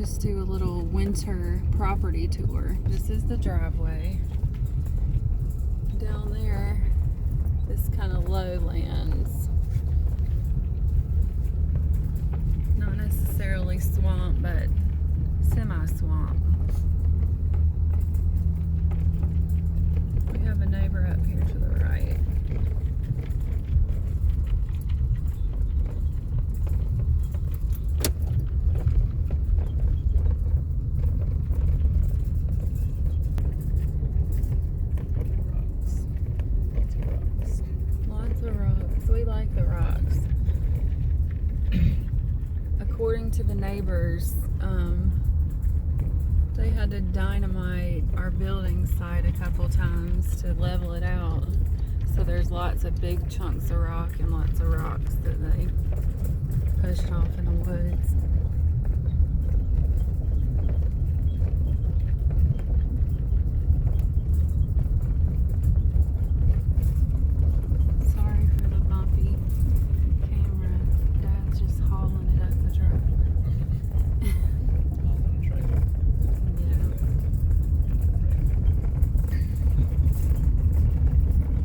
just do a little winter property tour. This is the driveway. Down there, this kind of lowlands. Not necessarily swamp, but semi-swamp. We have a neighbor up here to the right. Lots of rocks. We like the rocks. According to the neighbors, they had to dynamite our building site a couple times to level it out. So there's lots of big chunks of rock and lots of rocks that they pushed off in the woods. Sorry for the bumpy camera. Dad's just hauling it up the driveway. Yeah.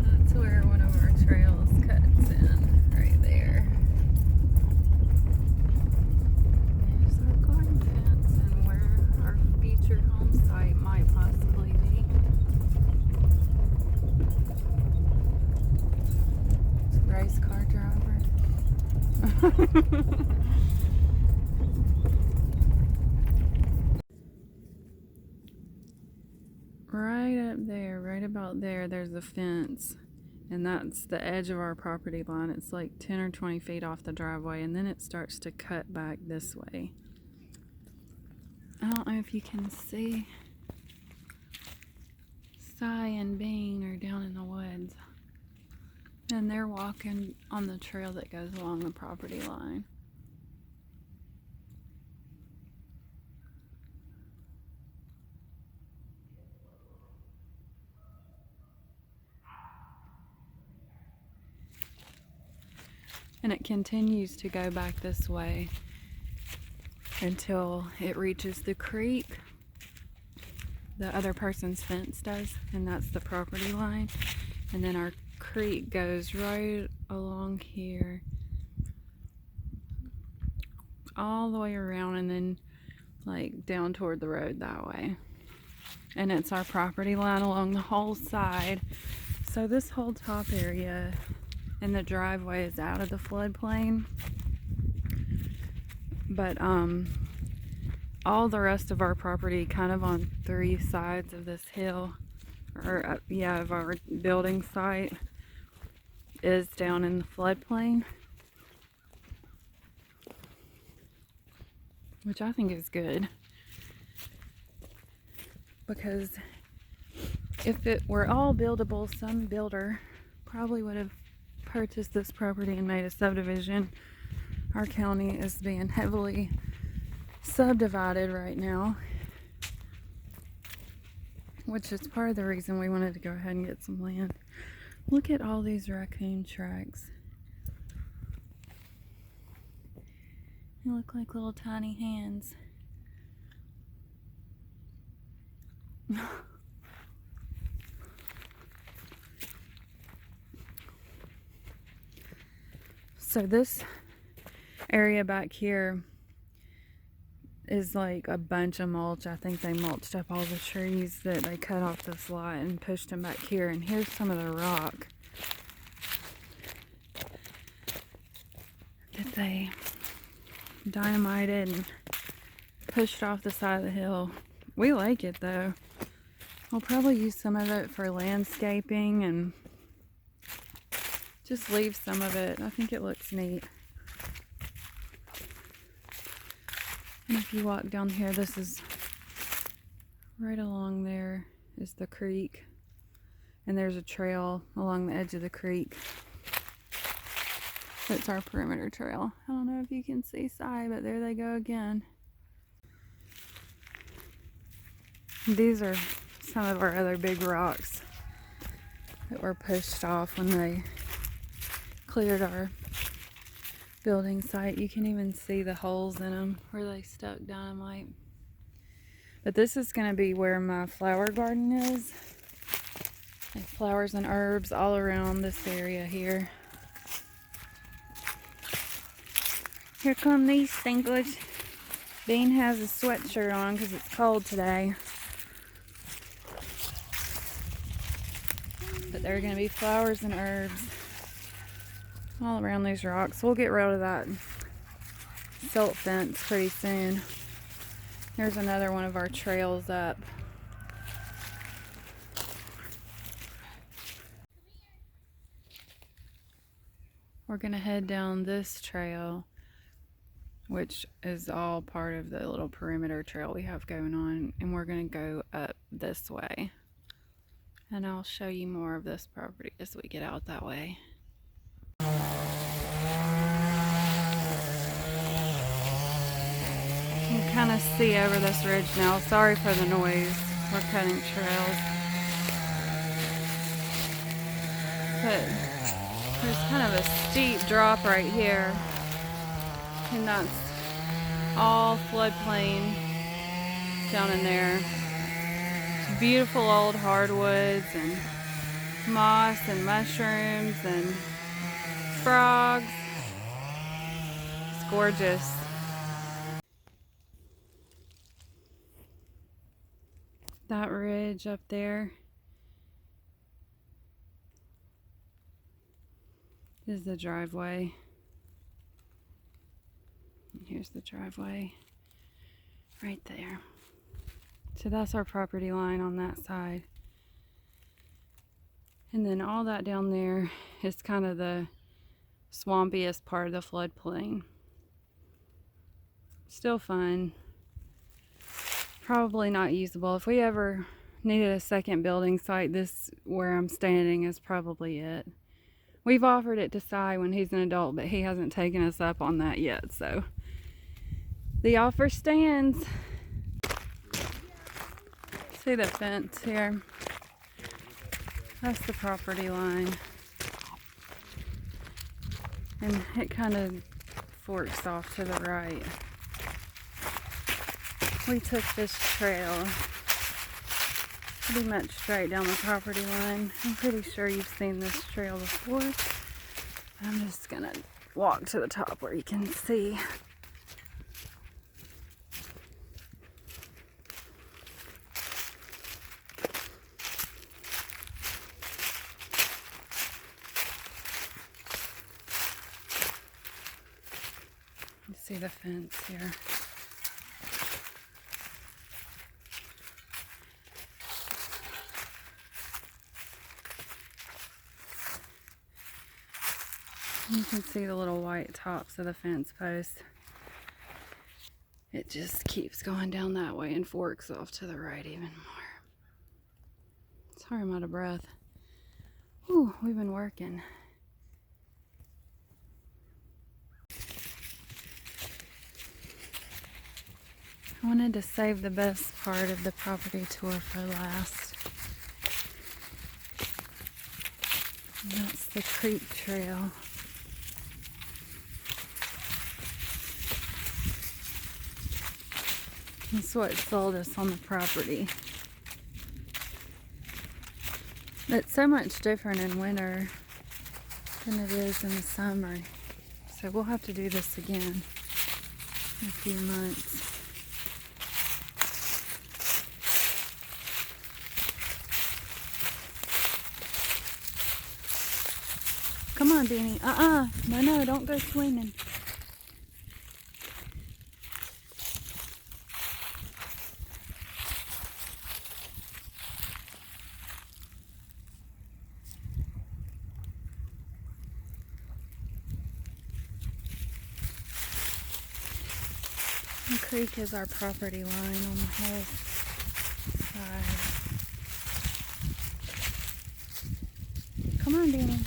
That's where one of our trails cuts in, right there. There's our garden fence and where our feature home site might possibly be. Race car driver. Right up there, right about there, there's a fence. And that's the edge of our property line. It's like 10 or 20 feet off the driveway, and then it starts to cut back this way. I don't know if you can see. Cy and Bean are down in the woods. And they're walking on the trail that goes along the property line. And it continues to go back this way until it reaches the creek. The other person's fence does, and that's the property line. And then our creek goes right along here, all the way around, and then like down toward the road that way. And it's our property line along the whole side. So this whole top area and the driveway is out of the floodplain, but all the rest of our property, kind of on three sides of this hill, or of our building site, is down in the floodplain, which I think is good, because if it were all buildable, some builder probably would have purchased this property and made a subdivision. Our county is being heavily subdivided right now, which is part of the reason we wanted to go ahead and get some land. Look at all these raccoon tracks. They look like little tiny hands. So this area back here is like a bunch of mulch. I think they mulched up all the trees that they cut off this lot and pushed them back here. And here's some of the rock that they dynamited and pushed off the side of the hill. We like it though. I'll probably use some of it for landscaping and just leave some of it. I think it looks neat. And if you walk down here, this is right along there is the creek. And there's a trail along the edge of the creek. It's our perimeter trail. I don't know if you can see Cy, but there they go again. These are some of our other big rocks that were pushed off when they cleared our building site. You can even see the holes in them where they stuck dynamite. But this is going to be where my flower garden is. And flowers and herbs all around this area here. Here come these stinklers. Bean has a sweatshirt on because it's cold today. But there are going to be flowers and herbs all around these rocks. We'll get rid of that silt fence pretty soon. There's another one of our trails up. We're going to head down this trail, which is all part of the little perimeter trail we have going on, and we're going to go up this way. And I'll show you more of this property as we get out that way. You can kind of see over this ridge now. Sorry for the noise. We're cutting trails. But there's kind of a steep drop right here. And that's all floodplain down in there. Beautiful old hardwoods and moss and mushrooms and frogs. It's gorgeous. That ridge up there is the driveway. Here's the driveway right there. So that's our property line on that side. And then all that down there is kind of the swampiest part of the floodplain. Still fun. Probably not usable. If we ever needed a second building site, this where I'm standing is probably it. We've offered it to Cy when he's an adult, but he hasn't taken us up on that yet, so the offer stands. See the fence here? That's the property line. And it kind of forks off to the right. We took this trail pretty much straight down the property line. I'm pretty sure you've seen this trail before. I'm just gonna walk to the top where you can see. You see the fence here. You can see the little white tops of the fence posts. It just keeps going down that way and forks off to the right even more. Sorry, I'm out of breath. Ooh, we've been working. I wanted to save the best part of the property tour for last. And that's the creek trail. That's what sold us on the property. It's so much different in winter than it is in the summer. So we'll have to do this again in a few months. Come on, Beanie. No, don't go swimming. The creek is our property line on the whole side. Come on, Beanie.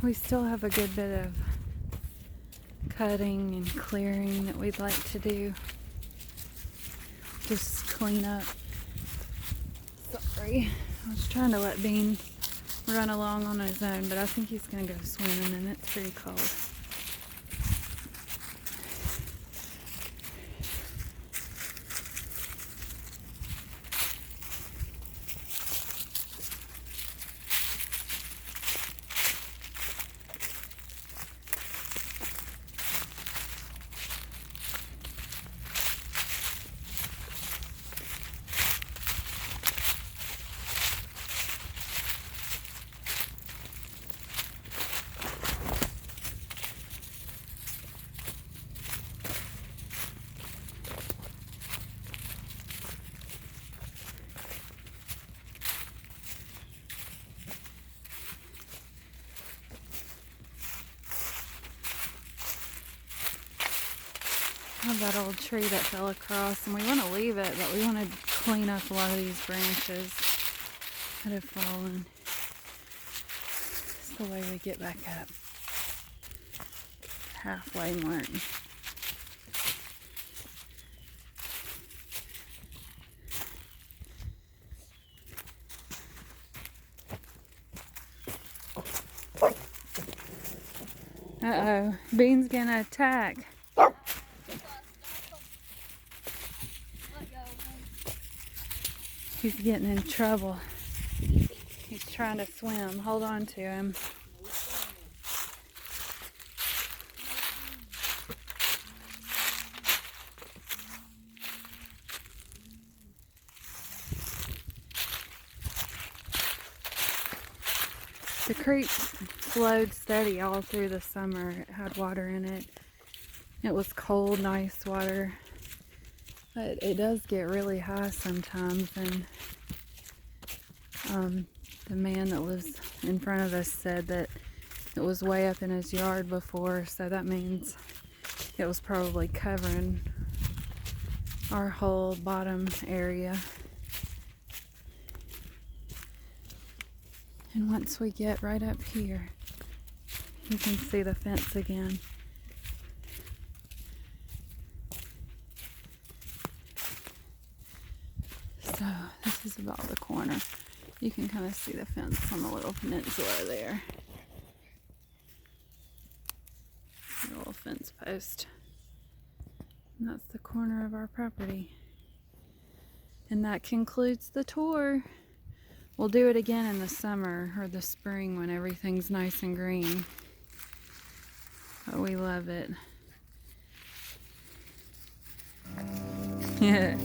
We still have a good bit of cutting and clearing that we'd like to do. Just clean up. Sorry, I was trying to let Bean run along on his own, but I think he's gonna go swimming and it's pretty cold. Have that old tree that fell across, and we want to leave it, but we want to clean up a lot of these branches that have fallen. It's the way we get back up. Halfway mark. Uh-oh, Bean's gonna attack. He's getting in trouble. He's trying to swim. Hold on to him. The creek flowed steady all through the summer. It had water in it. It was cold, nice water. But it does get really high sometimes, and the man that was in front of us said that it was way up in his yard before, so that means it was probably covering our whole bottom area. And once we get right up here, you can see the fence again. So this is about the corner. You can kind of see the fence on the little peninsula there. The little fence post. And that's the corner of our property. And that concludes the tour. We'll do it again in the summer or the spring when everything's nice and green. But we love it. Yeah.